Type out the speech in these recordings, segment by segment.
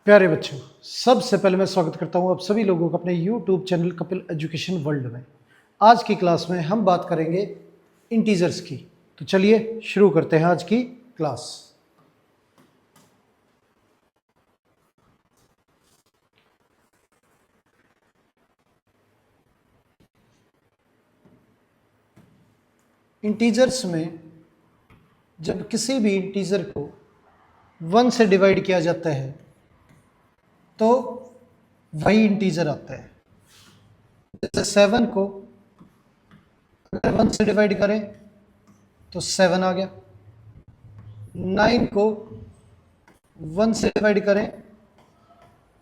प्यारे बच्चों, सबसे पहले मैं स्वागत करता हूं आप सभी लोगों का अपने YouTube channel Kapil education world में। आज की क्लास में हम बात करेंगे इंटीजर्स की। तो चलिए शुरू करते हैं आज की क्लास। इंटीजर्स में जब किसी भी इंटीजर को 1 से डिवाइड किया जाता है तो वही इंटीजर आता है। जैसे 7 को अगर 1 से डिवाइड करें तो 7 आ गया। 9 को 1 से डिवाइड करें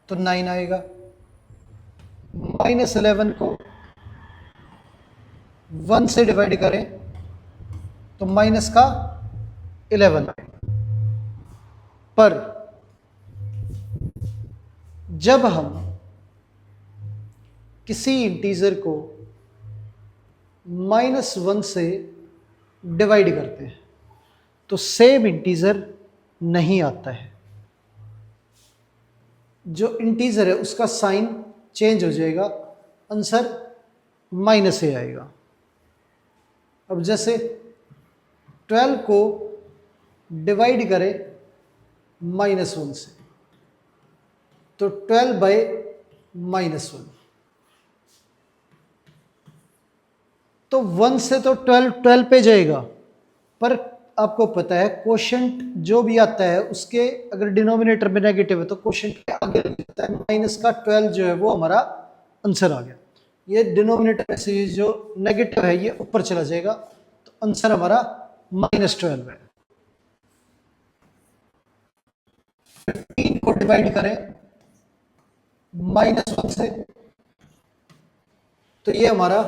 तो 9 आएगा। -11 को 1 से डिवाइड करें तो माइनस का 11 आएगा। पर जब हम किसी इंटीजर को -1 से डिवाइड करते हैं तो सेम इंटीजर नहीं आता है। जो इंटीजर है उसका साइन चेंज हो जाएगा, आंसर माइनस से आएगा। अब जैसे 12 को डिवाइड करें -1 से तो 12/-1, तो 1 से तो 12 पे जाएगा। पर आपको पता है कोशेंट जो भी आता है उसके अगर डिनोमिनेटर में नेगेटिव है तो कोशेंट के आगे लग जाता है। माइनस का 12 जो है वो हमारा आंसर आ गया। ये डिनोमिनेटर से जो नेगेटिव है ये ऊपर चला जाएगा, तो आंसर हमारा -12 है। 15 को डिवाइड करें -1 से तो ये हमारा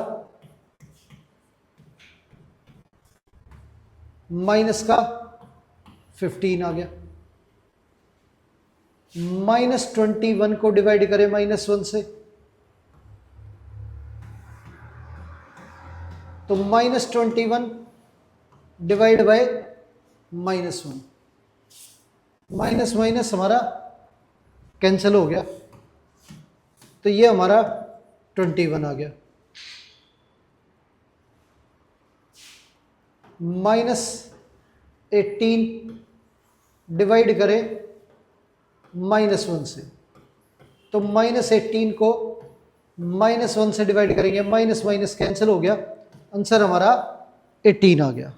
माइनस का 15 आ गया। -21 को डिवाइड करें -1 से तो -21 डिवाइड बाय -1, माइनस माइनस हमारा कैंसिल हो गया, तो ये हमारा 21 आ गया। -18 डिवाइड करें -1 से तो -18 को -1 से डिवाइड करेंगे, माइनस माइनस कैंसिल हो गया, आंसर हमारा 18 आ गया।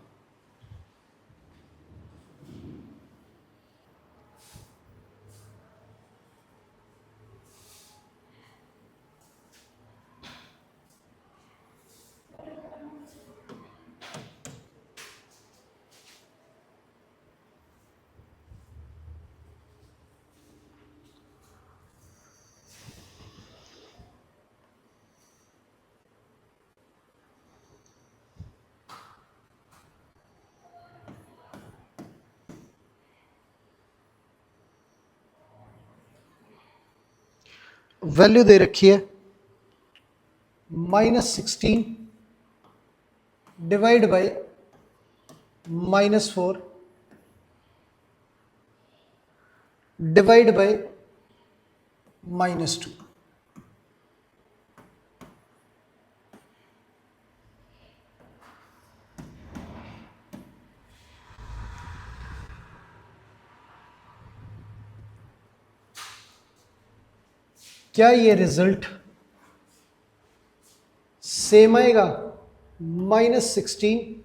वैल्यू दे रखी है -16 डिवाइड बाय -4 डिवाइड बाय -2। क्या ये रिजल्ट सेम आएगा? -16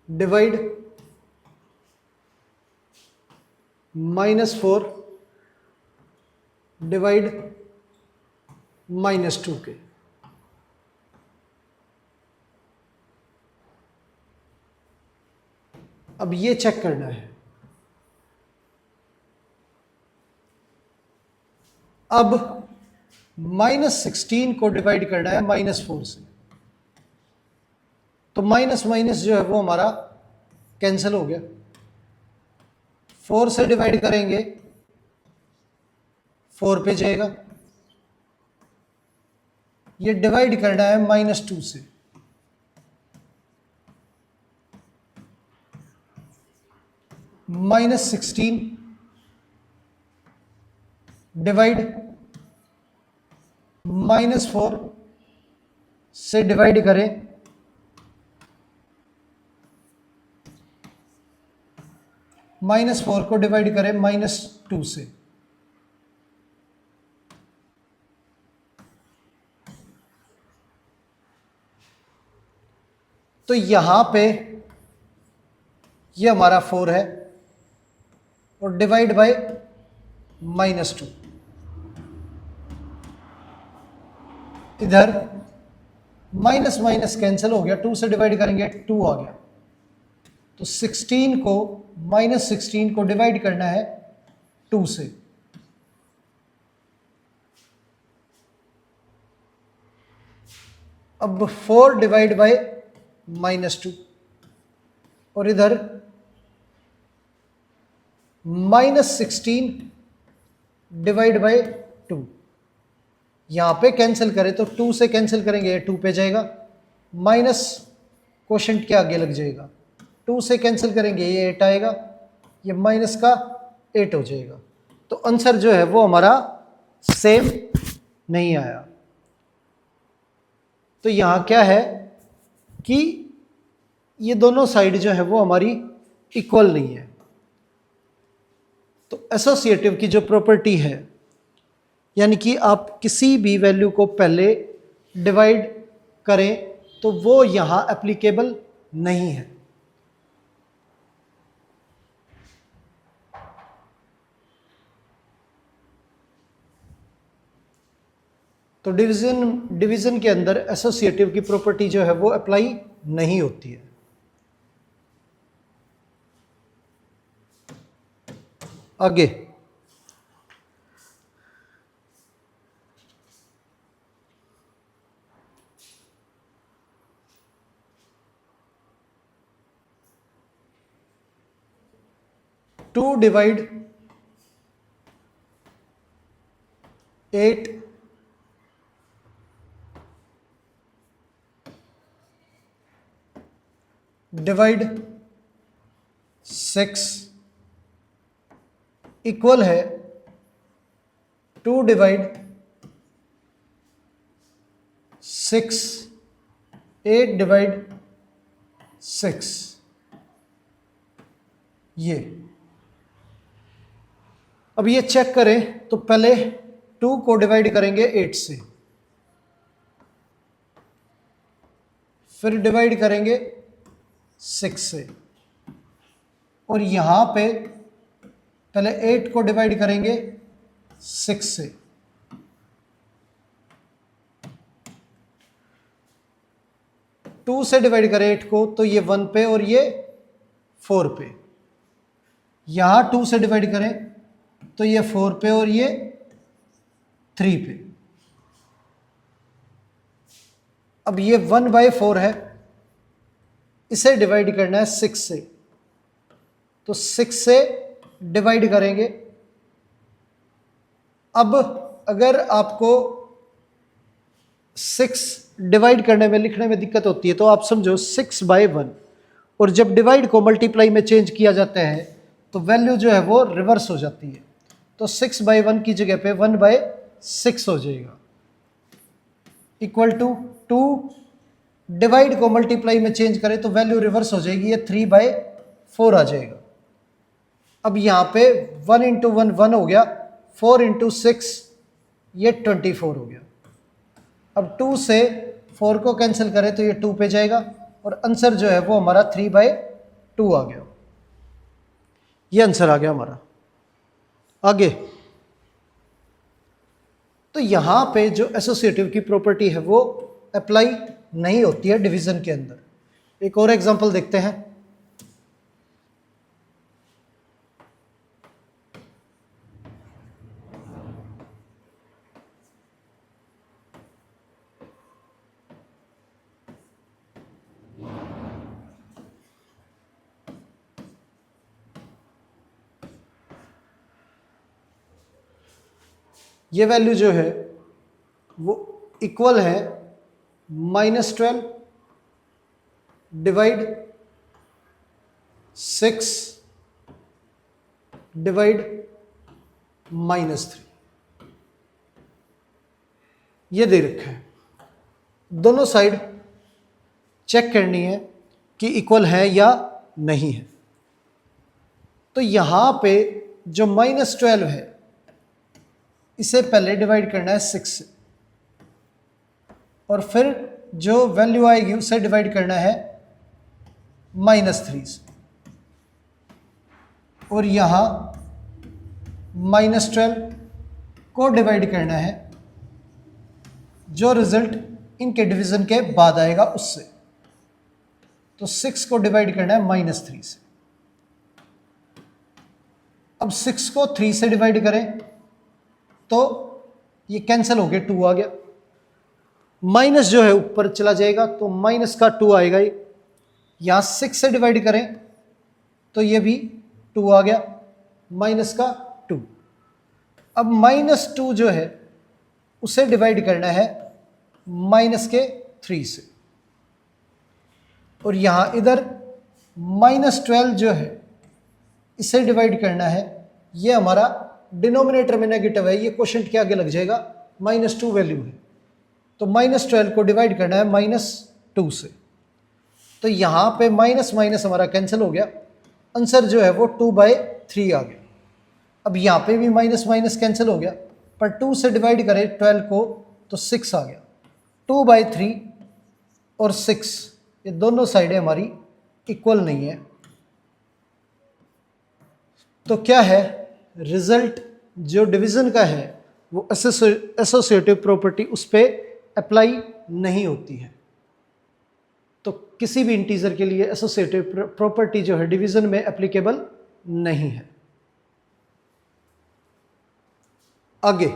डिवाइड -4 डिवाइड -2 के। अब ये चेक करना है। अब -16 को डिवाइड करना है -4 से, तो माइनस माइनस जो है वो हमारा कैंसिल हो गया। 4 से डिवाइड करेंगे 4 पे जाएगा। ये डिवाइड करना है -2 से, -16 डिवाइड -4 से डिवाइड करें -4 को डिवाइड करें -2 से। तो यहां पे ये हमारा 4 है और डिवाइड बाय -2, इधर माइनस माइनस कैंसिल हो गया, 2 से डिवाइड करेंगे 2 आ गया। तो 16 को डिवाइड करना है 2 से। अब 4 डिवाइड बाय -2 और इधर -16 डिवाइड बाय 2। यहां पे कैंसिल करें तो 2 से कैंसिल करेंगे, ये 2 पे जाएगा, माइनस क्वोशंट के आगे लग जाएगा, 2 से कैंसिल करेंगे ये 8 आएगा, ये माइनस का 8 हो जाएगा। तो आंसर जो है वो हमारा सेम नहीं आया। तो यहां क्या है कि ये दोनों साइड जो है वो हमारी इक्वल नहीं है। तो एसोसिएटिव की जो प्रॉपर्टी है, यानी कि आप किसी भी वैल्यू को पहले डिवाइड करें तो वो यहां एप्लीकेबल नहीं है। तो डिवीजन के अंदर एसोसिएटिव की प्रॉपर्टी जो है वो अप्लाई नहीं होती है। आगे टू डिवाइड 8 डिवाइड 6 इक्वल है 2 डिवाइड 6 8 डिवाइड 6। ये अब ये चेक करें तो पहले 2 को डिवाइड करेंगे 8 से, फिर डिवाइड करेंगे 6 से, और यहां पे पहले 8 को डिवाइड करेंगे 6 से, टू से डिवाइड करें 8 को तो ये 1 पे और ये 4 पे। यहां 2 से डिवाइड करें तो ये 4 पे और ये 3 पे। अब ये 1/4 है, इसे डिवाइड करना है 6 से, तो 6 से डिवाइड करेंगे। अब अगर आपको 6 डिवाइड करने में लिखने में दिक्कत होती है तो आप समझो 6/1, और जब डिवाइड को मल्टीप्लाई में चेंज किया जाता है तो वैल्यू जो है वो रिवर्स हो जाती है। तो 6/1 की जगह पे 1/6 हो जाएगा, इक्वल टू 2 डिवाइड को मल्टीप्लाई में चेंज करें तो वैल्यू रिवर्स हो जाएगी, ये 3/4 आ जाएगा। अब यहाँ पे 1 × 1 1 हो गया, 4 × 6 ये 24 हो गया। अब 2 से 4 को कैंसिल करें तो ये 2 पे जाएगा, और आंसर जो है वो हमारा 3/2 आ गया। ये आंसर आ गया हमारा। आगे तो यहां पे जो एसोसिएटिव की प्रॉपर्टी है वो अप्लाई नहीं होती है डिवीजन के अंदर। एक और एग्जांपल देखते हैं। ये वैल्यू जो है वो इक्वल है -12 डिवाइड 6 डिवाइड -3, ये दे रखा है। दोनों साइड चेक करनी है कि इक्वल है या नहीं है। तो यहां पे जो -12 है इसे पहले डिवाइड करना है 6 से, और फिर जो वैल्यू आएगी उसे डिवाइड करना है -3 से, और यहां -12 को डिवाइड करना है जो रिजल्ट इनके डिवीजन के बाद आएगा उससे। तो 6 को डिवाइड करना है -3 से। अब 6 को 3 से डिवाइड करें तो ये कैंसिल हो गया, 2 आ गया। माइनस जो है ऊपर चला जाएगा तो माइनस का 2 आएगा। यहां 6 से डिवाइड करें तो ये भी 2 आ गया, माइनस का 2। अब -2 जो है उसे डिवाइड करना है -3 से, और यहां इधर -12 जो है इसे डिवाइड करना है। ये हमारा डिनोमिनेटर में नेगेटिव है, ये क्वोशंट के आगे लग जाएगा, -2 वैल्यू है, तो -12 को डिवाइड करना है -2 से। तो यहां पे माइनस माइनस हमारा कैंसिल हो गया, आंसर जो है वो 2/3 आ गया। अब यहां पे भी माइनस माइनस कैंसिल हो गया, पर 2 से डिवाइड करें 12 को तो 6 आ गया। 2/3 और 6 ये दोनों साइडें हमारी इक्वल नहीं है। तो क्या है रिजल्ट, जो डिवीजन का है वो एसोसिएटिव प्रॉपर्टी उस पर अप्लाई नहीं होती है। तो किसी भी इंटीजर के लिए एसोसिएटिव प्रॉपर्टी जो है डिवीजन में एप्लीकेबल नहीं है। आगे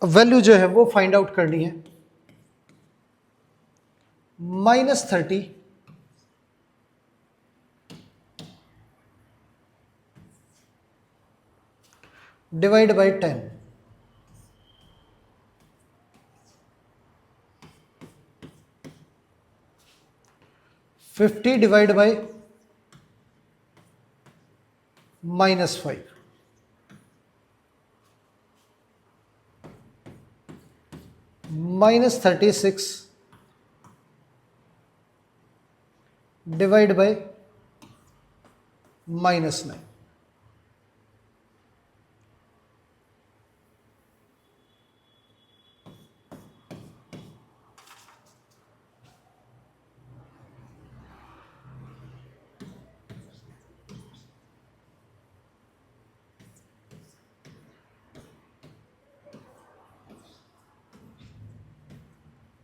वैल्यू जो है वो फाइंड आउट करनी है। -30 divide by 10, 50 divide by -5, -36 divide by -9।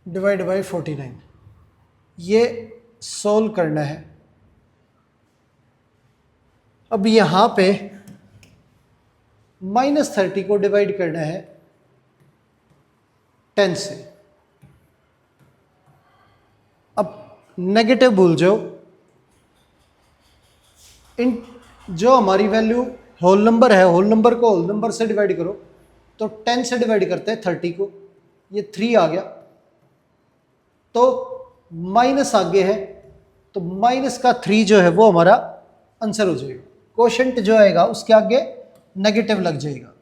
Divide by 49, ये सोल्व करना है। अब यहां पे -30 को डिवाइड करना है 10 से। अब नेगेटिव भूल जाओ, इन जो हमारी वैल्यू होल नंबर है, होल नंबर को होल नंबर से डिवाइड करो तो 10 से डिवाइड करते हैं 30 को, ये 3 आ गया। तो माइनस आगे है तो माइनस का 3 जो है वो हमारा आंसर हो जाएगा। क्वोशंट जो आएगा उसके आगे नेगेटिव लग जाएगा,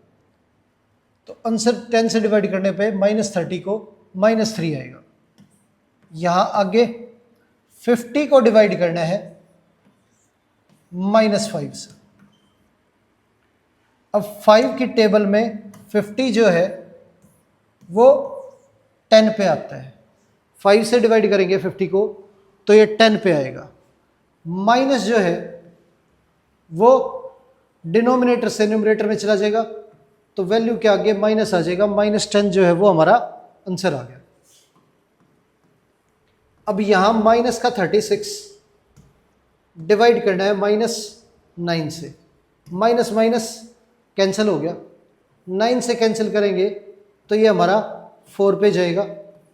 तो आंसर 10 से डिवाइड करने पे -30 को -3 आएगा। यहां आगे 50 को डिवाइड करना है -5 से। अब 5 की टेबल में 50 जो है वो 10 पे आता है, 5 से डिवाइड करेंगे 50 को तो ये 10 पे आएगा। माइनस जो है वो डिनोमिनेटर से न्यूमरेटर में चला जाएगा, तो वैल्यू के आगे माइनस आ जाएगा, -10 जो है वो हमारा आंसर आ गया। अब यहां माइनस का 36 डिवाइड करना है -9 से। माइनस कैंसिल हो गया, 9 से कैंसिल करेंगे तो ये हमारा 4 पे जाएगा,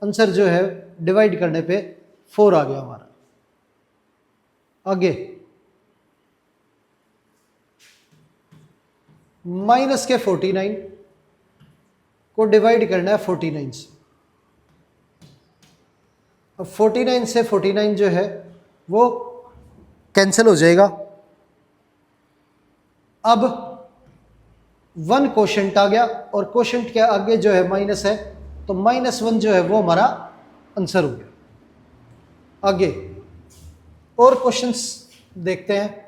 आंसर जो है डिवाइड करने पे 4 आ गया हमारा। आगे माइनस के 49 को डिवाइड करना है 49 से। अब 49 से 49 जो है वो कैंसिल हो जाएगा। अब 1 कोशेंट आ गया और कोशेंट के आगे जो है माइनस है, तो -1 जो है वो हमारा आंसर हो गया। आगे और क्वेश्चंस देखते हैं।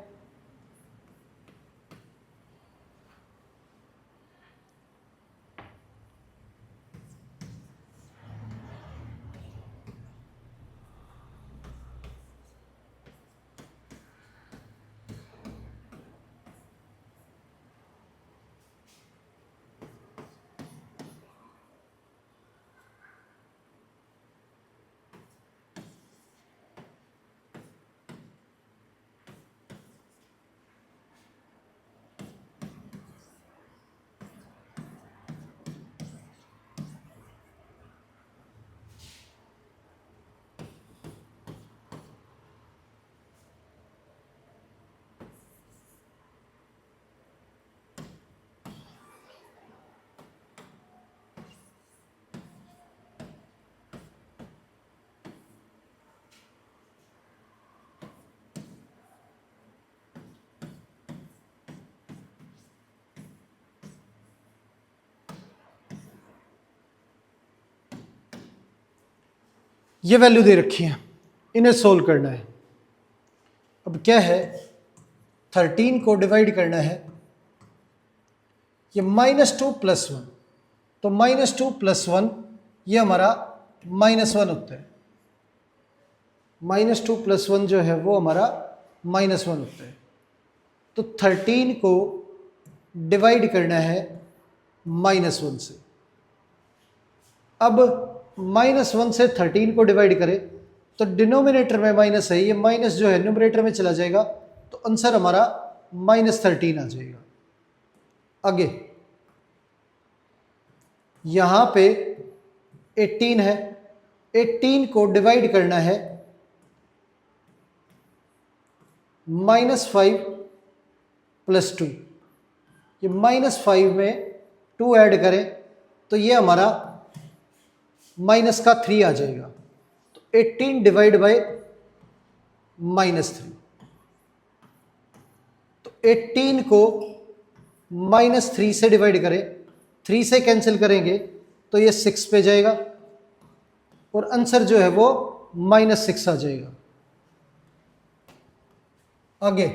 ये वैल्यू दे रखी है, इन्हें सोल्व करना है। अब क्या है, 13 को डिवाइड करना है, ये -2 + 1, तो -2 + 1 ये हमारा -1 होता है। -2 + 1 जो है वो हमारा -1 होता है। तो 13 को डिवाइड करना है -1 से। अब -1 से 13 को डिवाइड करें तो डिनोमिनेटर में माइनस है, ये माइनस जो है न्यूमरेटर में चला जाएगा, तो आंसर हमारा -13 आ जाएगा। आगे यहां पे 18 है, 18 को डिवाइड करना है -5 + 2, ये -5 में 2 ऐड करें तो ये हमारा -3 आ जाएगा। तो 18 डिवाइड बाय -3, तो 18 को -3 से डिवाइड करें, 3 से कैंसिल करेंगे तो ये 6 पे जाएगा और आंसर जो है वो -6 आ जाएगा। आगे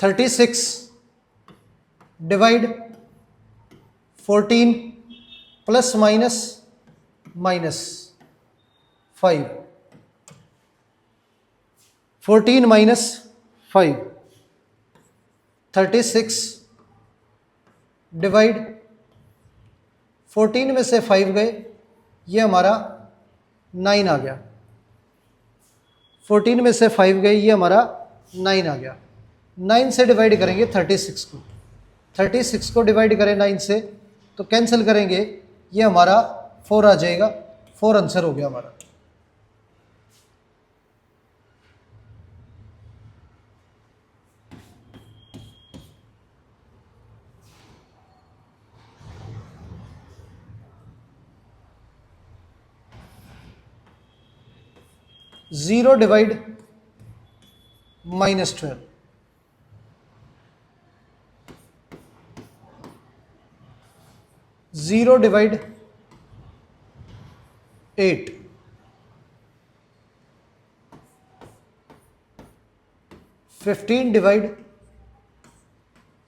(36) डिवाइड 14 प्लस माइनस -5, 14 - 5, 36 डिवाइड 14 में से 5 गए, ये हमारा 9 आ गया। 14 में से 5 गए, ये हमारा 9 आ गया। 9 से डिवाइड करेंगे 36 को, 36 को डिवाइड करें 9 से तो कैंसिल करेंगे, ये हमारा 4 आ जाएगा। 4 आंसर हो गया हमारा। Zero divide -12, zero divide 8, 15 divide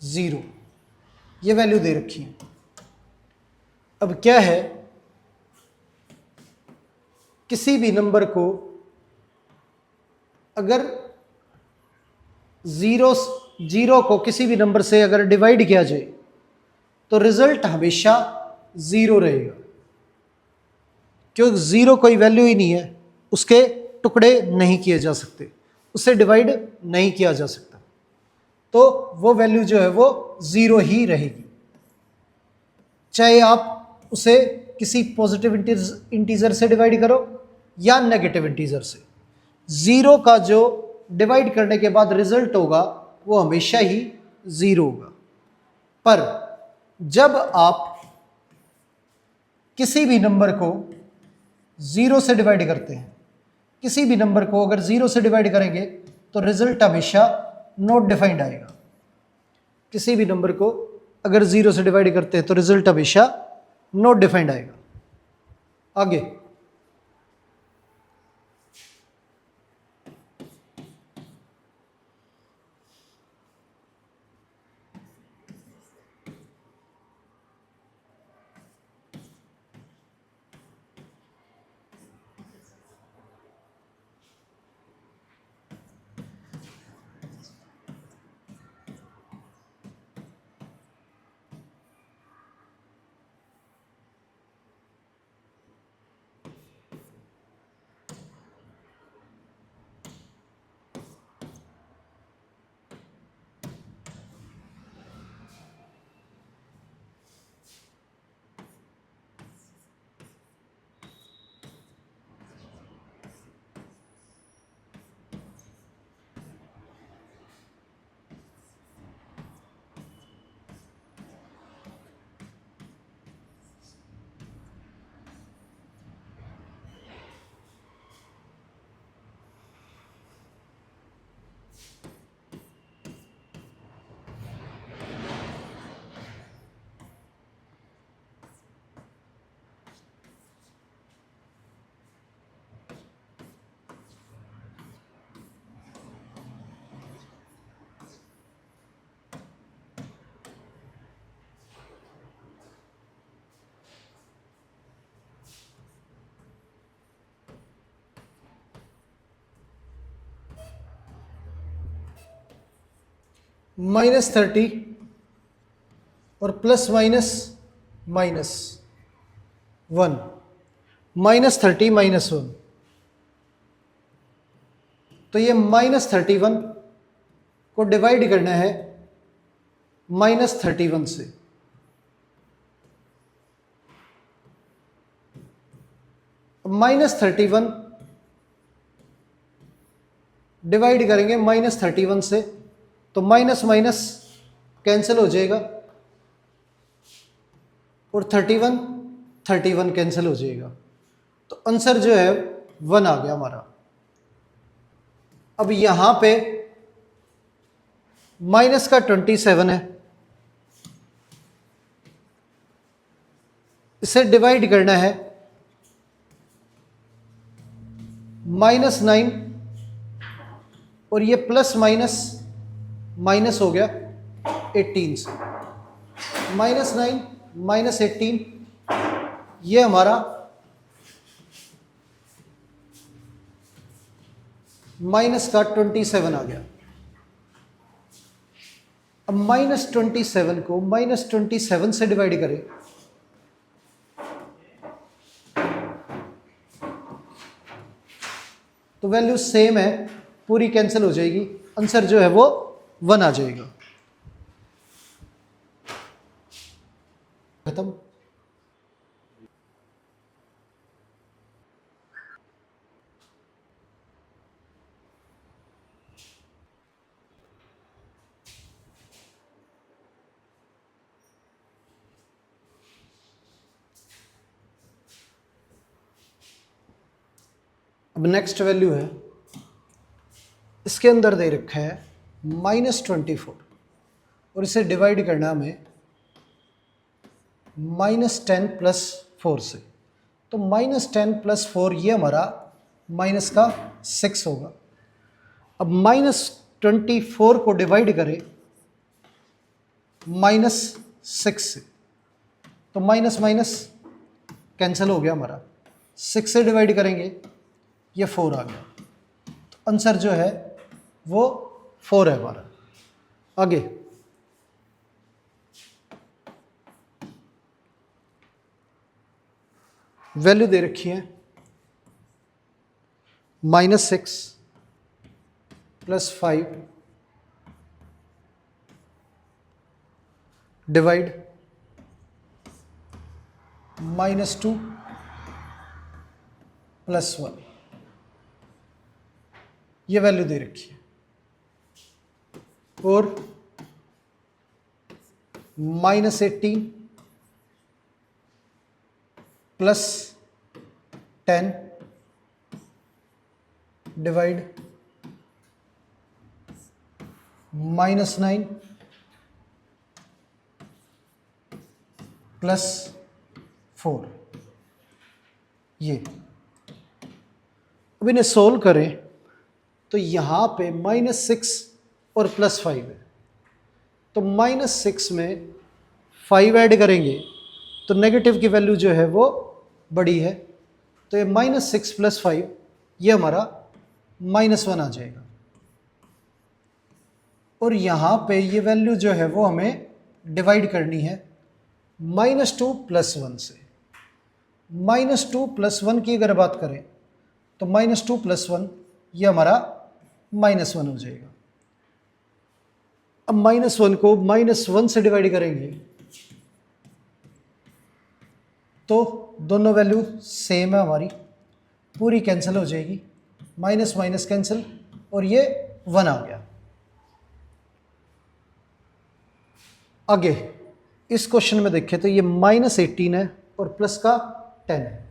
0, ये वैल्यू दे रखी है। अब क्या है, किसी भी नंबर को अगर जीरो को किसी भी नंबर से अगर डिवाइड किया जाए तो रिजल्ट हमेशा 0 रहेगा, क्योंकि 0 कोई वैल्यू ही नहीं है, उसके टुकड़े नहीं किए जा सकते, उससे डिवाइड नहीं किया जा सकता। तो वो वैल्यू जो है वो 0 ही रहेगी, चाहे आप उसे किसी पॉजिटिव इंटीजर से डिवाइड करो या नेगेटिव इंटीजर से। 0 का जो डिवाइड करने के बाद रिजल्ट होगा वो हमेशा ही 0 होगा। पर जब आप किसी भी नंबर को 0 से डिवाइड करते हैं, किसी भी नंबर को अगर 0 से डिवाइड करेंगे तो रिजल्ट हमेशा नॉट डिफाइंड आएगा। किसी भी नंबर को अगर 0 से डिवाइड करते हैं तो रिजल्ट हमेशा नॉट डिफाइंड आएगा। आगे -30 और प्लस माइनस -1, -30 -1, तो ये -31 को डिवाइड करना है -31 से। -31 डिवाइड करेंगे -31 से तो माइनस माइनस कैंसिल हो जाएगा और 31 कैंसिल हो जाएगा, तो आंसर जो है 1 आ गया हमारा। अब यहां पे माइनस का 27 है, इसे डिवाइड करना है -9 और ये प्लस माइनस माइनस हो गया 18 से, -9 -18, ये हमारा माइनस का 27 आ गया। अब -27 को -27 से डिवाइड करें तो वैल्यू सेम है, पूरी कैंसिल हो जाएगी, आंसर जो है वो 1 आ जाएगा। खत्म। अब नेक्स्ट वैल्यू है, इसके अंदर दे रखा है -24 और इसे डिवाइड करना हमें -10 + 4 से, तो -10 + 4 ये हमारा माइनस का 6 होगा। अब -24 को डिवाइड करें -6 से, तो माइनस माइनस कैंसिल हो गया हमारा, 6 से डिवाइड करेंगे ये 4 आ गया, तो आंसर जो है वो 4 है हमारा। आगे वैल्यू दे रखी है -6 + 5 डिवाइड -2 + 1, ये वैल्यू दे रखी है, और -18 + 10 डिवाइड -9 + 4, ये। अब इन्हें सोल्व करें तो यहां पे -6 और +5 है, तो -6 में 5 ऐड करेंगे तो नेगेटिव की वैल्यू जो है वो बड़ी है, तो ये -6 + 5 ये हमारा -1 आ जाएगा, और यहां पे ये वैल्यू जो है वो हमें डिवाइड करनी है -2 + 1 से। -2 + 1 की अगर बात करें तो -2 + 1 ये हमारा -1 हो जाएगा। अब -1 को -1 से डिवाइड करेंगे तो दोनों वैल्यू सेम है हमारी, पूरी कैंसिल हो जाएगी, माइनस माइनस कैंसिल, और ये 1 आ गया। आगे इस क्वेश्चन में देखें तो ये -18 है और प्लस का 10 है।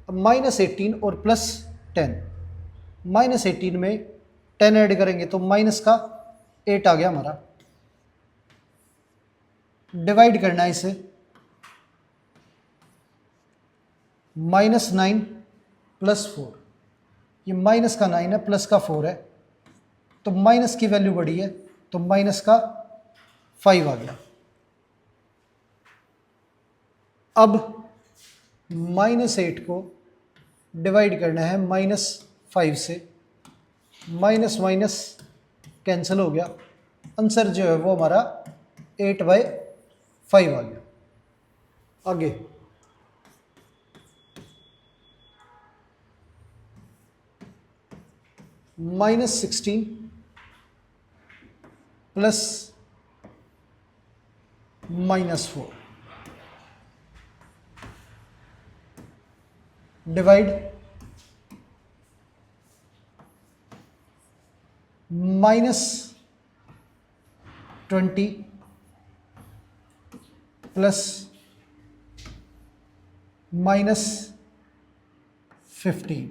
अब -18 और +10, -18 में 10 ऐड करेंगे तो माइनस का 8 आ गया हमारा, डिवाइड करना है इसे -9 + 4, ये माइनस का 9 है प्लस का 4 है, तो माइनस की वैल्यू बड़ी है तो माइनस का 5 आ गया। अब -8 को डिवाइड करना है -5 से, माइनस माइनस कैंसिल हो गया, आंसर जो है वो हमारा 8/5 आ गया। आगे -16 + -4 डिवाइड -20 + -15,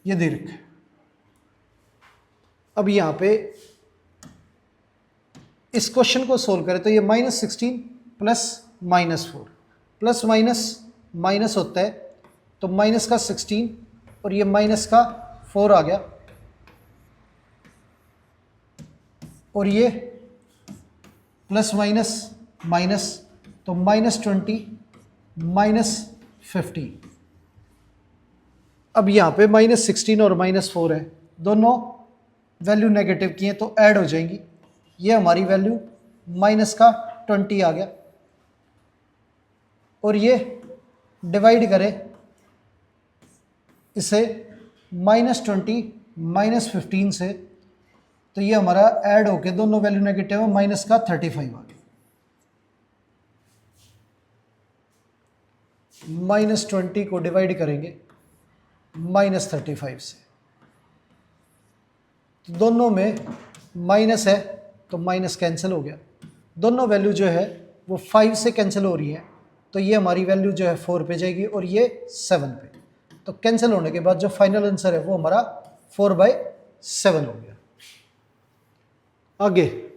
ये दे रखा है। अब यहां पे इस क्वेश्चन को सोल्व करें तो ये -16 + -4, प्लस माइनस माइनस होता है, तो माइनस का 16 और ये माइनस का 4 आ गया, और ये प्लस माइनस माइनस, तो -20 -15। अब यहाँ पे -16 और -4 है, दोनों वैल्यू नेगेटिव की हैं तो ऐड हो जाएंगी, ये हमारी वैल्यू माइनस का 20 आ गया, और ये डिवाइड करें इसे -20 -15 से, तो ये हमारा ऐड होके दोनों वैल्यू नेगेटिव है, माइनस का 35 आ गया। -20 को डिवाइड करेंगे -35 से, तो दोनों में माइनस है तो माइनस कैंसिल हो गया, दोनों वैल्यु जो है वो 5 से कैंसिल हो रही है, तो ये हमारी वैल्यू जो है 4 पे जाएगी और ये 7 पे, तो कैंसिल होने के बाद जो फाइनल आंसर है वो हमारा 4/7 हो गया। आगे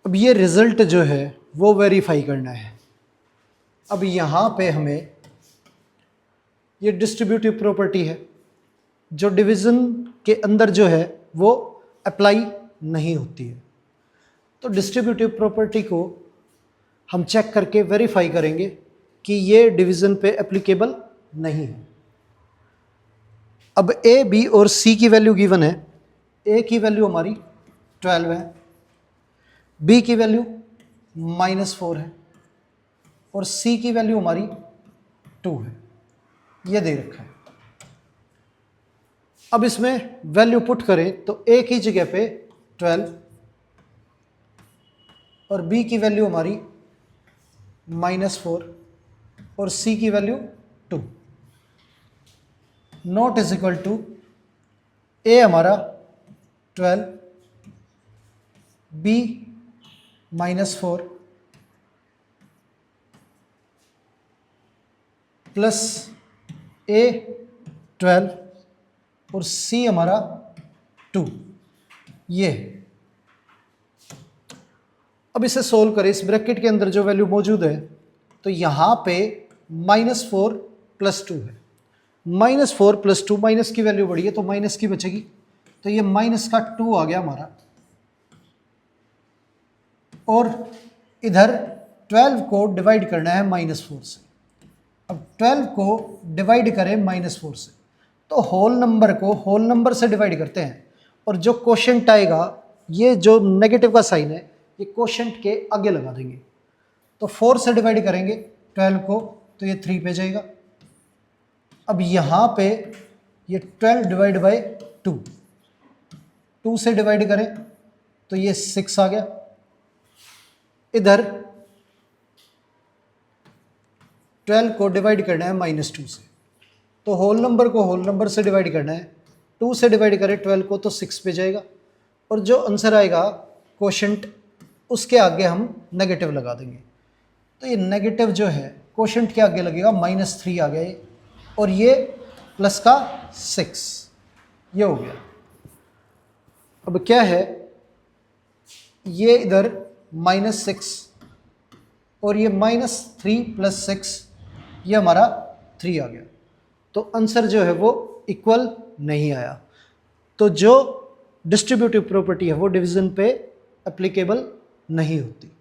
अब ये रिज़ल्ट जो है वो वेरीफाई करना है। अब यहाँ पे हमें ये डिस्ट्रीब्यूटिव प्रॉपर्टी है जो डिवीज़न के अंदर जो है वो अप्लाई नहीं होती है। तो डिस्ट्रीब्यूटिव प्रॉपर्टी को हम चेक करके वेरीफाई करेंगे कि ये डिवीज़न पे एप्लीकेबल नहीं है। अब ए, बी और सी की वैल्यू गिवन है। ए की वैल्यू हमारी 12 है, बी की वैल्यू -4 है और सी की वैल्यू हमारी 2 है। ये दे रखा है। अब इसमें वैल्यू पुट करें तो ए की जगह पे 12 और बी की वैल्यू हमारी -4 और सी की value 2। Not is equal to A हमारा 12, बी -4 प्लस ए 12 और सी हमारा 2। ये अब इसे सोल्व करें। इस ब्रैकेट के अंदर जो वैल्यू मौजूद है तो यहाँ पे -4 + 2 है। -4 + 2, माइनस की वैल्यू बढ़ी है तो माइनस की बचेगी, तो ये -2 आ गया हमारा। और इधर 12 को डिवाइड करना है -4 से। अब 12 को डिवाइड करें -4 से तो होल नंबर को होल नंबर से डिवाइड करते हैं और जो कोशेंट आएगा, ये जो नेगेटिव का साइन है, ये कोशेंट के आगे लगा देंगे। तो 4 से डिवाइड करेंगे 12 को तो ये 3 पे जाएगा। अब यहाँ पे ये 12 डिवाइड बाई 2, 2 से डिवाइड करें तो ये 6 आ गया। इधर 12 को डिवाइड करना है -2 से, तो होल नंबर को होल नंबर से डिवाइड करना है। 2 से डिवाइड करें 12 को तो 6 पे जाएगा और जो आंसर आएगा कोशेंट, उसके आगे हम नेगेटिव लगा देंगे। तो ये नेगेटिव जो है कोशेंट के आगे लगेगा, -3 आ गया ये, और ये प्लस का 6, ये हो गया। अब क्या है, ये इधर -6 और ये -3 + 6, ये हमारा 3 आ गया। तो आंसर जो है वो इक्वल नहीं आया। तो जो डिस्ट्रीब्यूटिव प्रॉपर्टी है वो डिवीजन पे एप्लीकेबल नहीं होती।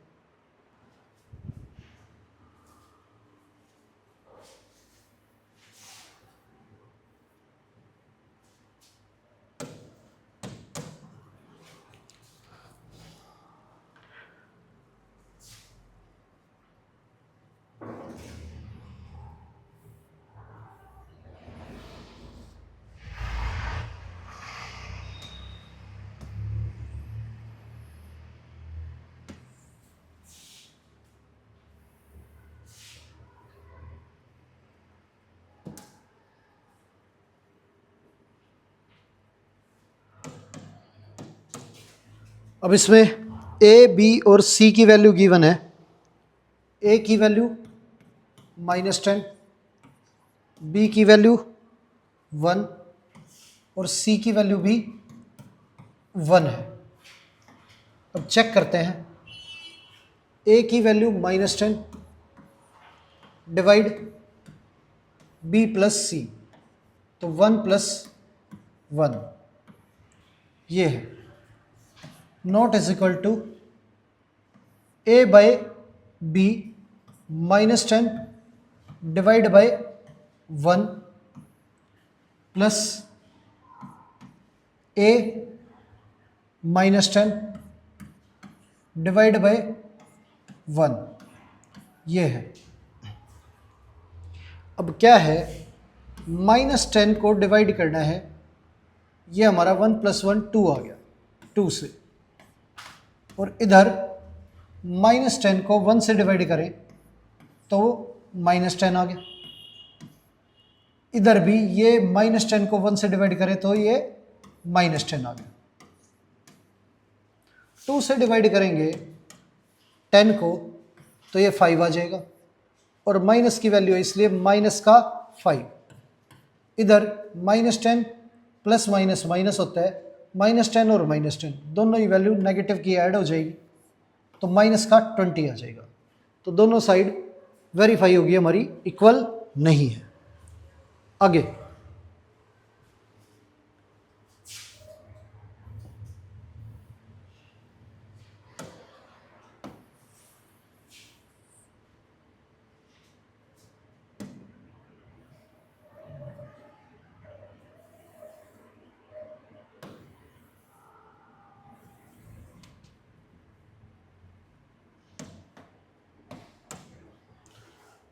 अब इसमें ए, बी और सी की वैल्यू गिवन है। ए की वैल्यू -10, बी की वैल्यू 1 और सी की वैल्यू भी 1 है। अब चेक करते हैं। ए की वैल्यू -10 डिवाइड बी + सी, तो 1 + 1 ये है। Naught is equal to a by b -10 divide by 1 plus a -10 divide by 1, ये है। अब क्या है, -10 को डिवाइड करना है, ये हमारा 1 + 1 2 आ गया 2 से, और इधर -10 को 1 से डिवाइड करें तो -10 आ गया। इधर भी ये -10 को 1 से डिवाइड करें तो ये -10 आ गया। 2 से डिवाइड करेंगे 10 को तो ये 5 आ जाएगा, और माइनस की वैल्यू है इसलिए -5। इधर -10 प्लस माइनस माइनस होता है, -10 और -10 दोनों ही वैल्यू नेगेटिव की ऐड हो जाएगी। तो माइनस का 20 आ जाएगा। तो दोनों साइड वेरीफाई होगी हमारी इक्वल नहीं है। आगे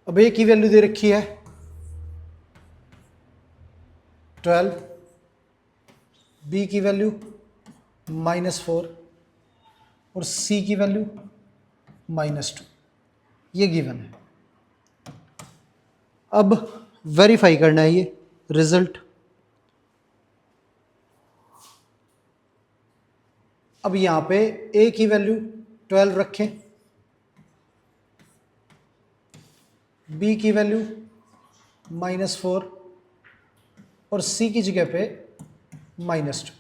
अब ए की वैल्यू दे रखी है 12, बी की वैल्यू -4 और सी की वैल्यू -2, ये गिवन है। अब वेरीफाई करना है ये रिजल्ट। अब यहां पे ए की वैल्यू 12 रखें, बी की वैल्यू -4 और सी की जगह पे -2,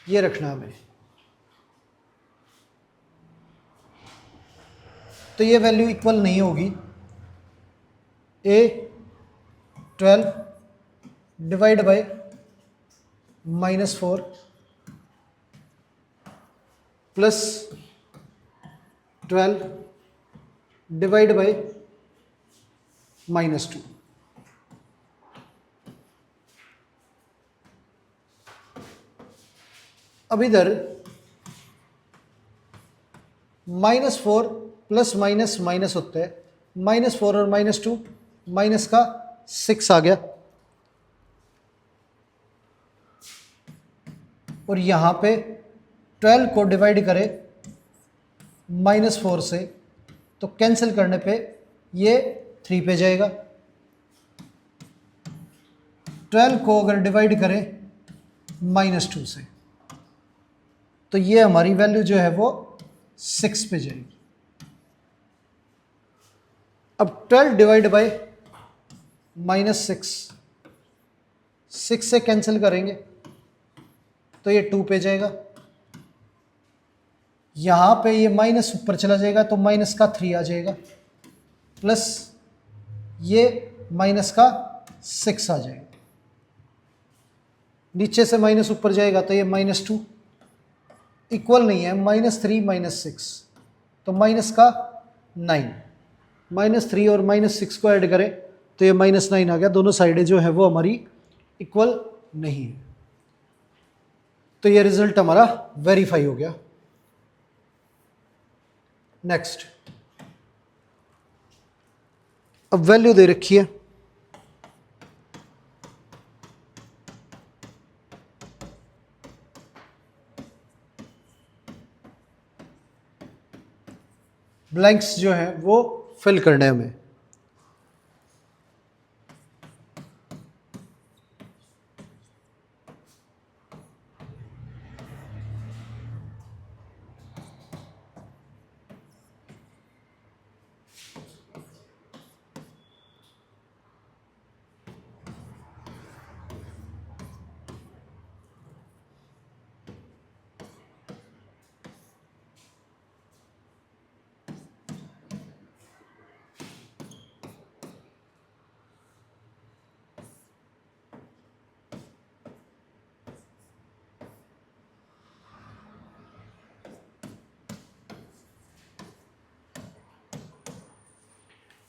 ये रखना हमें। तो ये वैल्यू इक्वल नहीं होगी। ए 12 divide by -4 plus 12 divide by -2। अब इधर -4 प्लस माइनस माइनस होता है, -4 और -2 माइनस का 6 आ गया। और यहां पे 12 को डिवाइड करें -4 से तो कैंसिल करने पे ये 3 पे जाएगा। 12 को अगर डिवाइड करें -2 से तो ये हमारी वैल्यू जो है वो 6 पे जाएगी। अब 12 डिवाइड बाय -6, 6 से कैंसिल करेंगे तो ये 2 पे जाएगा। यहां पे ये माइनस ऊपर चला जाएगा तो माइनस का 3 आ जाएगा, प्लस ये माइनस का 6 आ जाएगा। नीचे से माइनस ऊपर जाएगा तो ये -2 इक्वल नहीं है, -3 -6 तो माइनस का 9, -3 और -6 को ऐड करें तो ये -9 आ गया। दोनों साइडें जो है वो हमारी इक्वल नहीं है। तो ये रिजल्ट हमारा वेरीफाई हो गया। नेक्स्ट, अब वैल्यू दे रखी है ब्लैंक्स जो है वो फिल करने हैं हमें।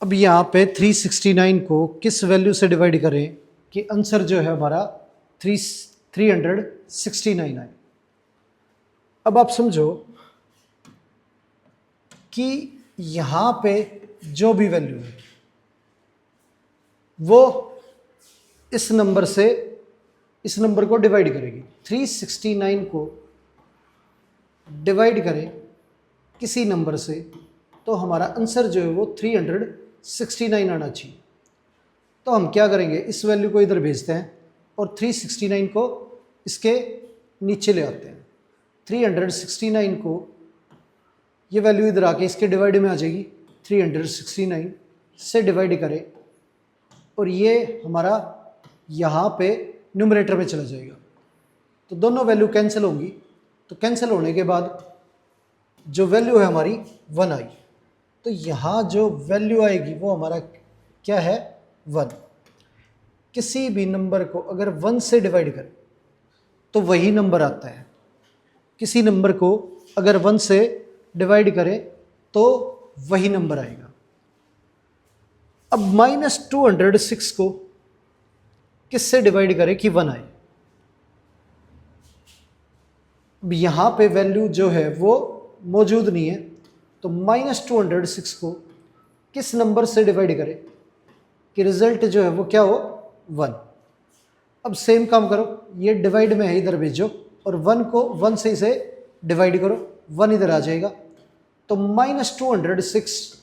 अब यहाँ पे 369 को किस वैल्यू से डिवाइड करें कि आंसर जो है हमारा 369 आए। अब आप समझो कि यहाँ पे जो भी वैल्यू है वो इस नंबर से इस नंबर को डिवाइड करेगी। 369 को डिवाइड करें किसी नंबर से तो हमारा आंसर जो है वो 369 आना चाहिए। तो हम क्या करेंगे, इस वैल्यू को इधर भेजते हैं और 369 को इसके नीचे ले आते हैं। 369 को ये वैल्यू इधर आके इसके डिवाइड में आ जाएगी। 369 से डिवाइड करें और ये हमारा यहाँ पे न्यूमरेटर में चला जाएगा। तो दोनों वैल्यू कैंसिल होंगी। तो कैंसिल होने के बाद जो वैल्यू है हमारी 1 आई। तो यहाँ जो वैल्यू आएगी वो हमारा क्या है 1। किसी भी नंबर को अगर 1 से डिवाइड करें तो वही नंबर आता है, किसी नंबर को अगर 1 से डिवाइड करें तो वही नंबर आएगा। अब -206 को किससे डिवाइड करें कि 1 आए। अब यहाँ पे वैल्यू जो है वो मौजूद नहीं है, तो -206 को किस नंबर से डिवाइड करें कि रिजल्ट जो है वो क्या हो 1। अब सेम काम करो, ये डिवाइड में है इधर भेजो और 1 को 1 से इसे डिवाइड करो, 1 इधर आ जाएगा। तो -206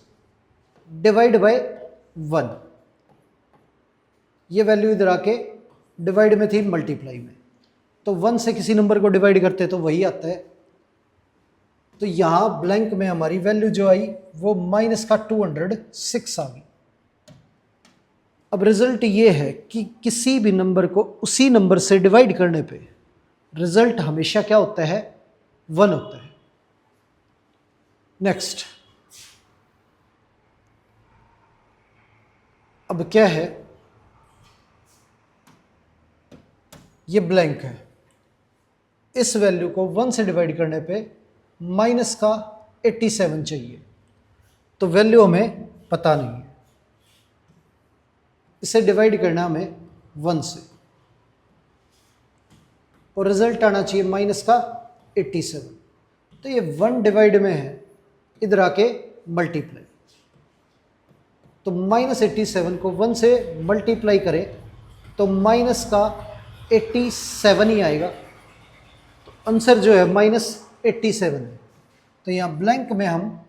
डिवाइड बाय 1, ये वैल्यू इधर आके डिवाइड में थी मल्टीप्लाई में, तो 1 से किसी नंबर को डिवाइड करते तो वही आता है। तो यहाँ ब्लैंक में हमारी वैल्यू जो आई वो -206 आ गई। अब रिजल्ट ये है कि किसी भी नंबर को उसी नंबर से डिवाइड करने पे रिजल्ट हमेशा क्या होता है 1 होता है। नेक्स्ट, अब क्या है, ये ब्लैंक है, इस वैल्यू को 1 से डिवाइड करने पे -87 चाहिए, तो वैल्यू हमें पता नहीं है, इसे डिवाइड करना हमें 1 से और रिजल्ट आना चाहिए -87। तो ये 1 डिवाइड में है, इधर आके मल्टीप्लाई, तो -87 को 1 से मल्टीप्लाई करें तो -87 ही आएगा। तो आंसर जो है -87 है। तो यहाँ ब्लैंक में हम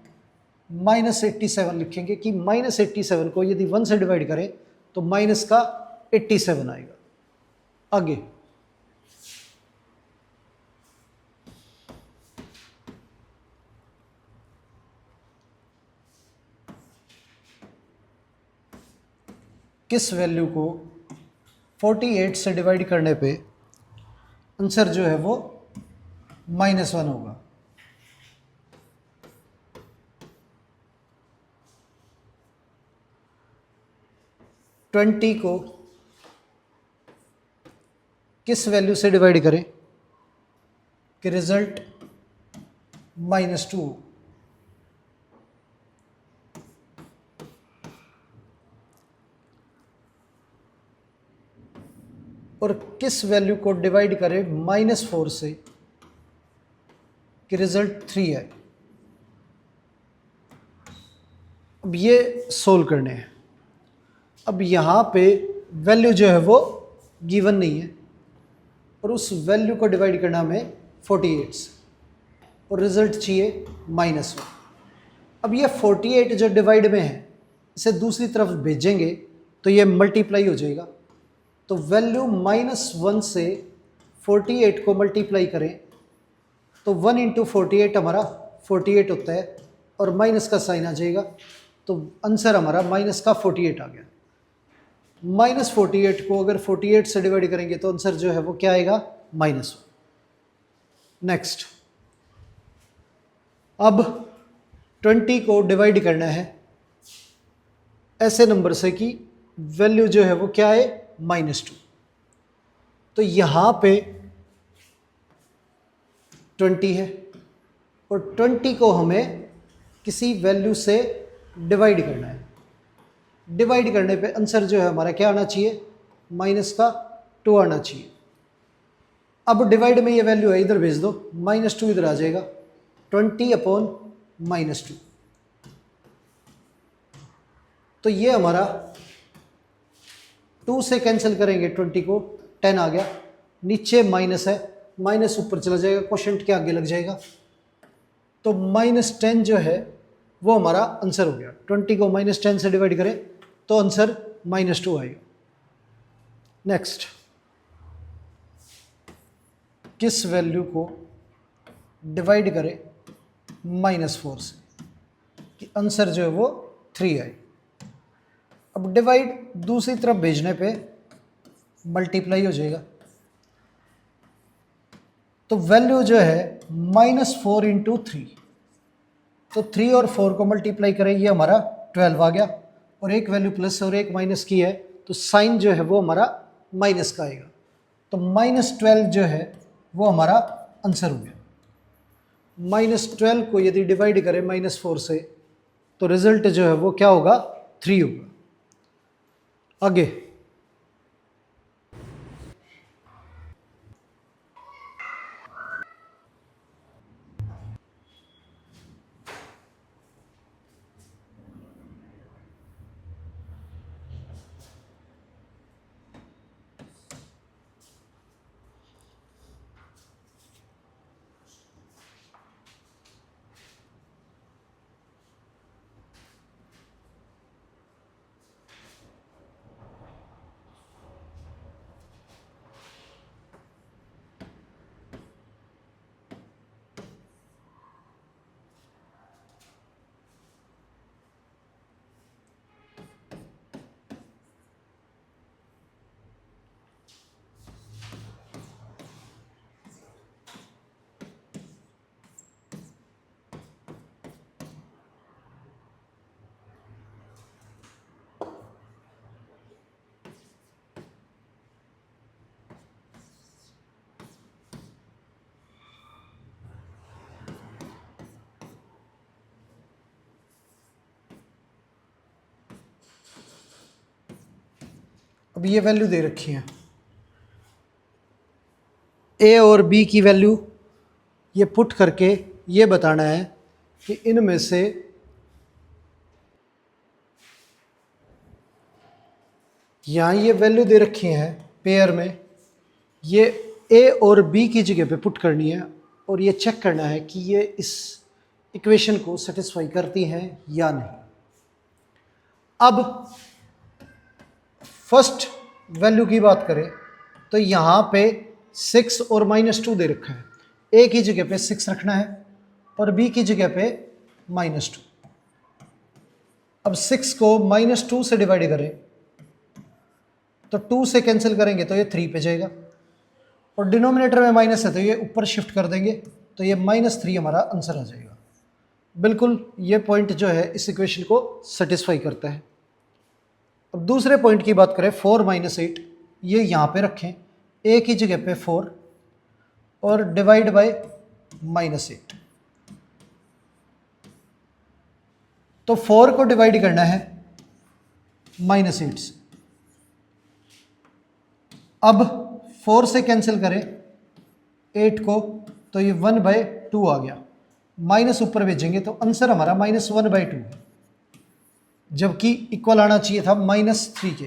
-87 लिखेंगे कि -87 को यदि 1 से डिवाइड करें तो -87 आएगा। आगे, किस वैल्यू को 48 से डिवाइड करने पे आंसर जो है वो -1 होगा। ट्वेंटी को किस वैल्यू से डिवाइड करें कि रिजल्ट -2। और किस वैल्यू को डिवाइड करें -4 से कि रिजल्ट 3 आए। अब ये सोल्व करने हैं। अब यहाँ पे वैल्यू जो है वो गिवन नहीं है और उस वैल्यू को डिवाइड करना हमें 48 से और रिजल्ट चाहिए -1। अब ये 48 जो डिवाइड में है इसे दूसरी तरफ भेजेंगे तो ये मल्टीप्लाई हो जाएगा। तो वैल्यू -1 से 48 को मल्टीप्लाई करें तो 1 × 48 हमारा 48 होता है और माइनस का साइन आ जाएगा, तो आंसर हमारा -48 आ गया। -48 को अगर 48 से डिवाइड करेंगे तो आंसर जो है वो क्या आएगा -1। नेक्स्ट, अब 20 को डिवाइड करना है ऐसे नंबर से कि वैल्यू जो है वो क्या है -2। तो यहाँ पे 20 है और 20 को हमें किसी वैल्यू से डिवाइड करना है। डिवाइड करने पे आंसर जो है हमारा क्या आना चाहिए -2 आना चाहिए। अब डिवाइड में ये वैल्यू है इधर भेज दो, -2 इधर आ जाएगा, 20/-2। तो ये हमारा 2 से कैंसिल करेंगे 20 को 10 आ गया, नीचे माइनस है, माइनस ऊपर चला जाएगा, क्वोशंट के आगे लग जाएगा, तो -10 जो है वो हमारा आंसर हो गया। 20 को -10 से डिवाइड करें तो आंसर -2 आएगा। नेक्स्ट, किस वैल्यू को डिवाइड करें -4 से कि आंसर जो है वो 3 आए। अब डिवाइड दूसरी तरफ भेजने पे मल्टीप्लाई हो जाएगा, तो वैल्यू जो है -4 × 3 तो 3 और 4 को मल्टीप्लाई करें, ये हमारा 12 आ गया, और एक वैल्यू प्लस और एक माइनस की है, तो साइन जो है वो हमारा माइनस का आएगा। तो -12 जो है वो हमारा आंसर हो गया। -12 को यदि डिवाइड करें -4 से, तो रिजल्ट जो है वो क्या होगा, 3 होगा। आगे अब ये वैल्यू दे रखी है, ए और बी की वैल्यू ये पुट करके ये बताना है कि इनमें से यहाँ ये वैल्यू दे रखी हैं पेयर में, ये ए और बी की जगह पे पुट करनी है और ये चेक करना है कि ये इस इक्वेशन को सेटिस्फाई करती हैं या नहीं। अब फर्स्ट वैल्यू की बात करें तो यहाँ पे 6 और -2 दे रखा है, ए की जगह पे 6 रखना है और बी की जगह पे -2। अब 6 को -2 से डिवाइड करें तो 2 से कैंसिल करेंगे तो ये 3 पे जाएगा, और डिनोमिनेटर में माइनस है तो ये ऊपर शिफ्ट कर देंगे तो ये -3 हमारा आंसर आ जाएगा। बिल्कुल ये पॉइंट जो है इस इक्वेशन को सेटिस्फाई करता है। अब दूसरे पॉइंट की बात करें, 4 - 8, ये यहाँ पे रखें, ए की जगह पे 4 और डिवाइड बाय -8। तो 4 को डिवाइड करना है -8 से। अब 4 से कैंसिल करें 8 को तो ये 1/2 आ गया, माइनस ऊपर भेजेंगे तो आंसर हमारा -1/2 है, जबकि इक्वल आना चाहिए था -3 के।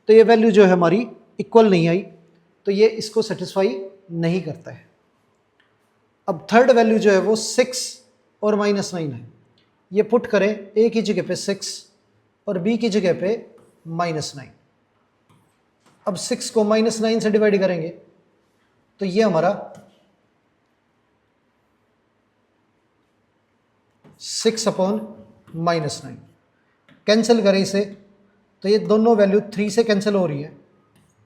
तो ये वैल्यू जो है हमारी इक्वल नहीं आई, तो ये इसको सेटिस्फाई नहीं करता है। अब थर्ड वैल्यू जो है वो 6 और -9 है, ये पुट करें, ए की जगह पे 6 और बी की जगह पे -9। अब 6 को -9 से डिवाइड करेंगे तो ये हमारा 6/-9, कैंसिल करें इसे तो ये दोनों वैल्यू 3 से कैंसिल हो रही है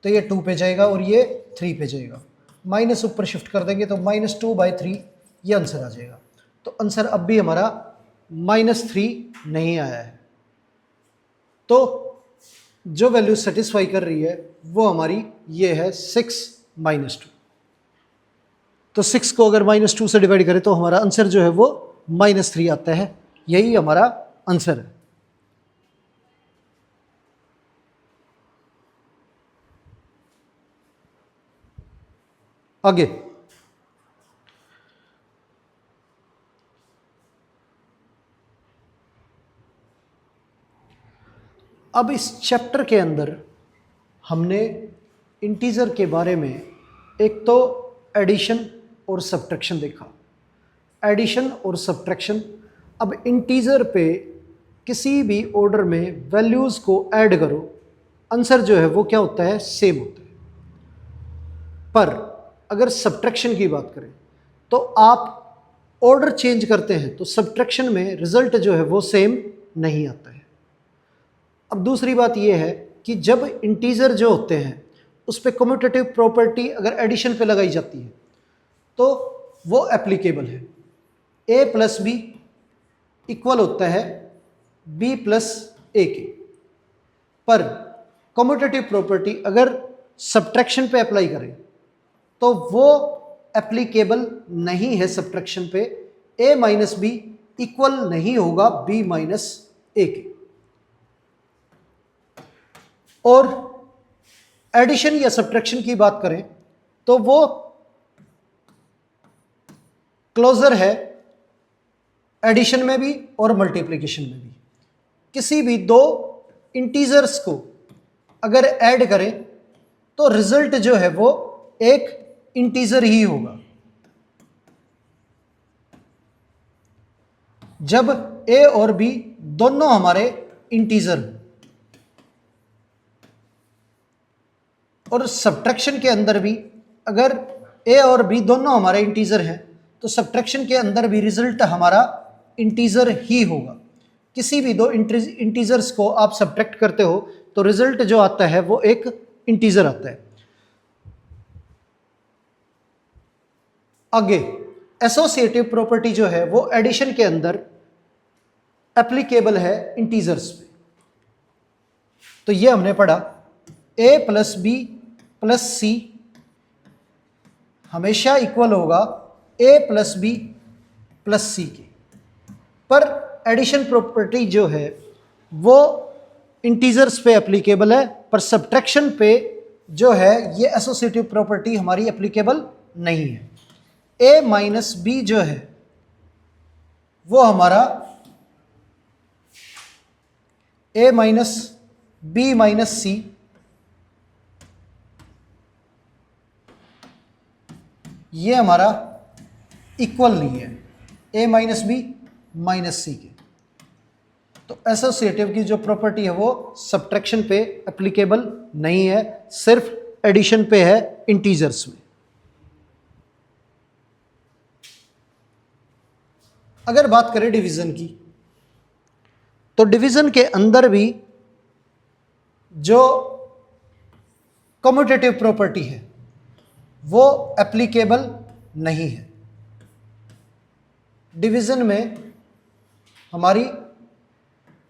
तो ये 2 पे जाएगा और ये 3 पे जाएगा, माइनस ऊपर शिफ्ट कर देंगे तो -2/3 ये आंसर आ जाएगा। तो आंसर अब भी हमारा -3 नहीं आया है। तो जो वैल्यू सेटिस्फाई कर रही है वो हमारी ये है 6-2। तो 6 को अगर -2 से डिवाइड करें तो हमारा आंसर जो है वो -3 आता है, यही हमारा आंसर है। आगे अब इस चैप्टर के अंदर हमने इंटीजर के बारे में एक तो एडिशन और सब्ट्रैक्शन देखा। एडिशन और सब्ट्रैक्शन, अब इंटीजर पे किसी भी ऑर्डर में वैल्यूज़ को ऐड करो, आंसर जो है वो क्या होता है, सेम होता है। पर अगर सब्ट्रैक्शन की बात करें तो आप ऑर्डर चेंज करते हैं तो सब्ट्रैक्शन में रिजल्ट जो है वो सेम नहीं आता है। अब दूसरी बात यह है कि जब इंटीजर जो होते हैं उस पर कम्यूटेटिव प्रॉपर्टी अगर एडिशन पे लगाई जाती है तो वो एप्लीकेबल है। a + b इक्वल होता है b प्लस ए के। पर कम्यूटेटिव प्रॉपर्टी अगर सब्ट्रैक्शन पे अप्लाई करें तो वो एप्लीकेबल नहीं है सब्ट्रैक्शन पे। a माइनस बी इक्वल नहीं होगा b माइनस ए के। और एडिशन या सब्ट्रैक्शन की बात करें तो वो क्लोजर है एडिशन में भी और मल्टीप्लिकेशन में भी। किसी भी दो इंटीजर्स को अगर ऐड करें तो रिजल्ट जो है वो एक इंटीजर ही होगा। जब a और b दोनों हमारे इंटीजर हो, और सब्ट्रैक्शन के अंदर भी अगर a और b दोनों हमारे इंटीजर हैं तो सब्ट्रैक्शन के अंदर भी रिजल्ट हमारा इंटीजर ही होगा। किसी भी दो इंटीजर्स को आप सब्ट्रैक्ट करते हो तो रिजल्ट जो आता है वो एक इंटीजर आता है। आगे एसोसिएटिव प्रॉपर्टी जो है वो एडिशन के अंदर एप्लीकेबल है इंटीजर्स पे। तो ये हमने पढ़ा a प्लस बी प्लस सी हमेशा इक्वल होगा a प्लस बी प्लस सी के। पर एडिशन प्रॉपर्टी जो है वो इंटीजर्स पे एप्लीकेबल है, पर सब्ट्रैक्शन पे जो है ये एसोसिएटिव प्रॉपर्टी हमारी एप्लीकेबल नहीं है। a माइनस बी जो है वो हमारा a माइनस बी माइनस सी ये हमारा इक्वल नहीं है a माइनस बी माइनस सी के। तो एसोसिएटिव की जो प्रॉपर्टी है वो सब्ट्रैक्शन पे एप्लीकेबल नहीं है, सिर्फ एडिशन पे है इंटीजर्स में। अगर बात करें डिवीजन की तो डिवीजन के अंदर भी जो कम्यूटेटिव प्रॉपर्टी है वो एप्लीकेबल नहीं है। डिवीजन में हमारी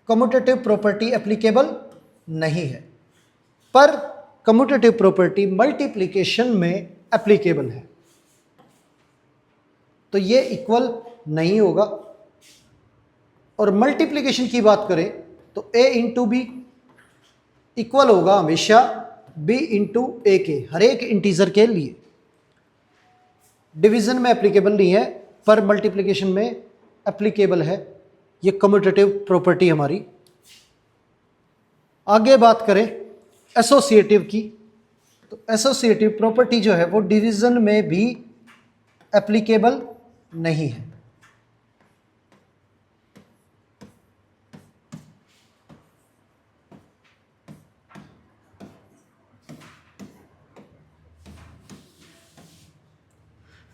कम्यूटेटिव प्रॉपर्टी एप्लीकेबल नहीं है, पर कम्यूटेटिव प्रॉपर्टी मल्टीप्लिकेशन में एप्लीकेबल है। तो ये इक्वल नहीं होगा। और मल्टीप्लिकेशन की बात करें तो a इंटू बी इक्वल होगा हमेशा b इंटू ए के, हर एक इंटीजर के लिए। डिवीजन में एप्लीकेबल नहीं है पर मल्टीप्लिकेशन में एप्लीकेबल है ये कम्यूटेटिव प्रॉपर्टी हमारी। आगे बात करें एसोसिएटिव की तो एसोसिएटिव प्रॉपर्टी जो है वो डिवीजन में भी एप्लीकेबल नहीं है।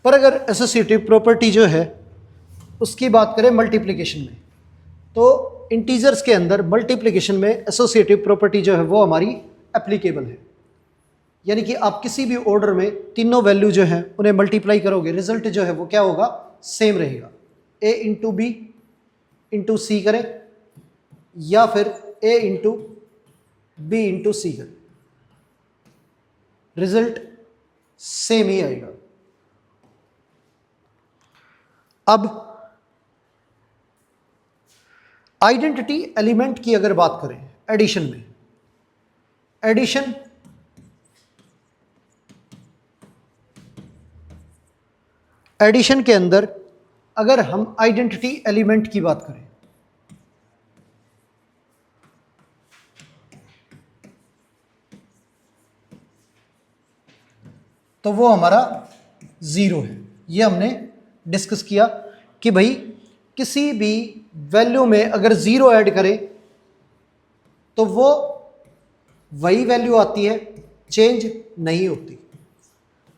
पर अगर एसोसिएटिव प्रॉपर्टी जो है उसकी बात करें मल्टीप्लिकेशन में तो इंटीजर्स के अंदर मल्टीप्लिकेशन में एसोसिएटिव प्रॉपर्टी जो है वो हमारी एप्लीकेबल है। यानी कि आप किसी भी ऑर्डर में तीनों वैल्यू जो है उन्हें मल्टीप्लाई करोगे, रिजल्ट जो है वो क्या होगा, सेम रहेगा। a इंटू बी इंटू सी करें या फिर a इंटू बी इंटू सी करें, रिजल्ट सेम ही आएगा। अब आइडेंटिटी एलिमेंट की अगर बात करें एडिशन में, एडिशन के अंदर अगर हम आइडेंटिटी एलिमेंट की बात करें तो वो हमारा ज़ीरो है। ये हमने डिस्कस किया कि भाई किसी भी वैल्यू में अगर ज़ीरो ऐड करें तो वो वही वैल्यू आती है, चेंज नहीं होती।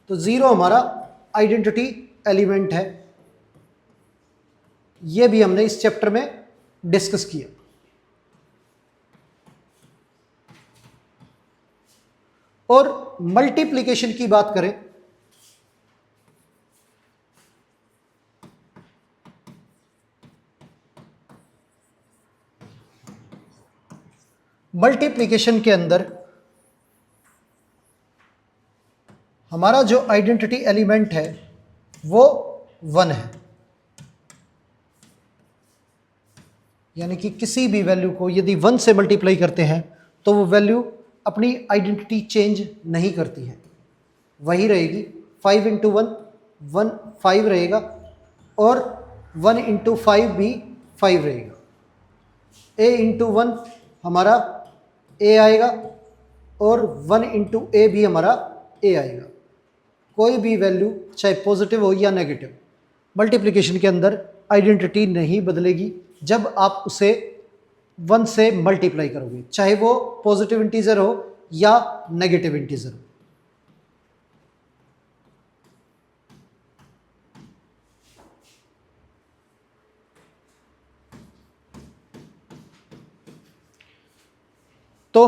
तो ज़ीरो हमारा आइडेंटिटी एलिमेंट है। ये भी हमने इस चैप्टर में डिस्कस किया। और मल्टीप्लिकेशन की बात करें मल्टीप्लिकेशन के अंदर हमारा जो आइडेंटिटी एलिमेंट है वो 1 है, यानी कि किसी भी वैल्यू को यदि 1 से मल्टीप्लाई करते हैं तो वो वैल्यू अपनी आइडेंटिटी चेंज नहीं करती है, वही रहेगी। 5 इंटू 1 5 रहेगा और 1 इंटू 5 भी 5 रहेगा। a इंटू 1 हमारा a आएगा और 1 इंटू ए भी हमारा a आएगा। कोई भी वैल्यू चाहे पॉजिटिव हो या नेगेटिव, मल्टीप्लिकेशन के अंदर आइडेंटिटी नहीं बदलेगी जब आप उसे 1 से मल्टीप्लाई करोगे, चाहे वो पॉजिटिव इंटीजर हो या नेगेटिव इंटीजर हो। तो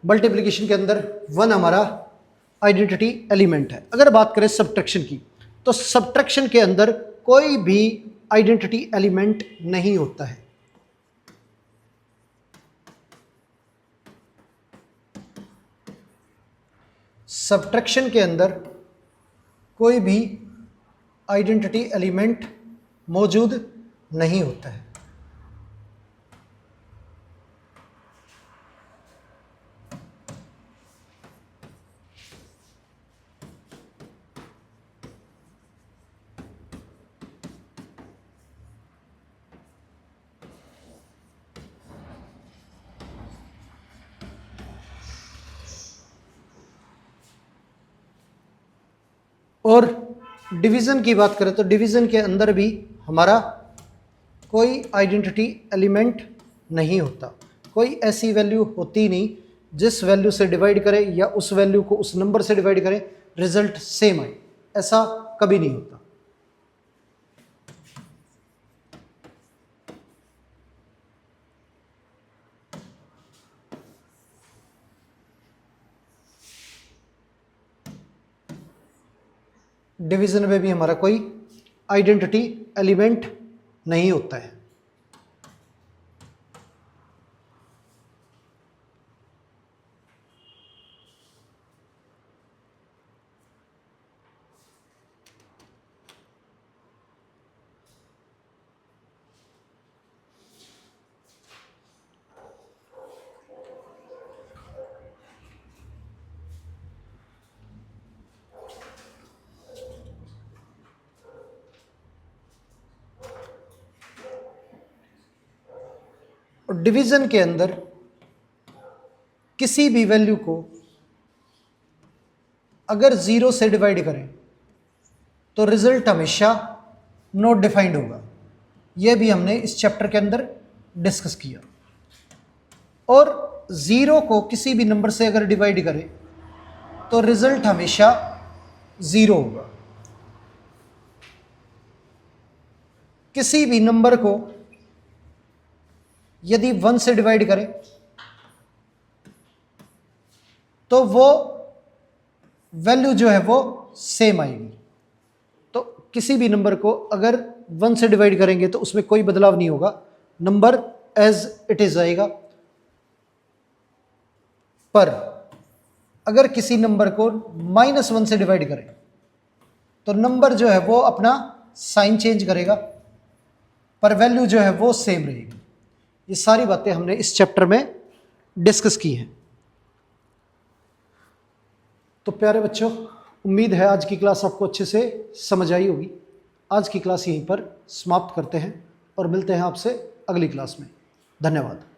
मल्टीप्लिकेशन के अंदर 1 हमारा आइडेंटिटी एलिमेंट है। अगर बात करें सब्ट्रैक्शन की, तो सब्ट्रैक्शन के अंदर कोई भी आइडेंटिटी एलिमेंट नहीं होता है। सब्ट्रैक्शन के अंदर कोई भी आइडेंटिटी एलिमेंट मौजूद नहीं होता है। और डिवीज़न की बात करें तो डिवीज़न के अंदर भी हमारा कोई आइडेंटिटी एलिमेंट नहीं होता। कोई ऐसी वैल्यू होती नहीं जिस वैल्यू से डिवाइड करे या उस वैल्यू को उस नंबर से डिवाइड करे रिजल्ट सेम आए, ऐसा कभी नहीं होता। डिवीज़न में भी हमारा कोई आइडेंटिटी एलिमेंट नहीं होता है। और डिवीज़न के अंदर किसी भी वैल्यू को अगर 0 से डिवाइड करें तो रिजल्ट हमेशा नॉट डिफाइंड होगा। यह भी हमने इस चैप्टर के अंदर डिस्कस किया। और 0 को किसी भी नंबर से अगर डिवाइड करें तो रिजल्ट हमेशा 0 होगा। किसी भी नंबर को यदि 1 से डिवाइड करें तो वो वैल्यू जो है वो सेम आएगी। तो किसी भी नंबर को अगर 1 से डिवाइड करेंगे तो उसमें कोई बदलाव नहीं होगा, नंबर एज इट इज आएगा। पर अगर किसी नंबर को -1 से डिवाइड करें तो नंबर जो है वो अपना साइन चेंज करेगा, पर वैल्यू जो है वो सेम रहेगी। ये सारी बातें हमने इस चैप्टर में डिस्कस की हैं। तो प्यारे बच्चों, उम्मीद है आज की क्लास आपको अच्छे से समझ आई होगी। आज की क्लास यहीं पर समाप्त करते हैं और मिलते हैं आपसे अगली क्लास में। धन्यवाद।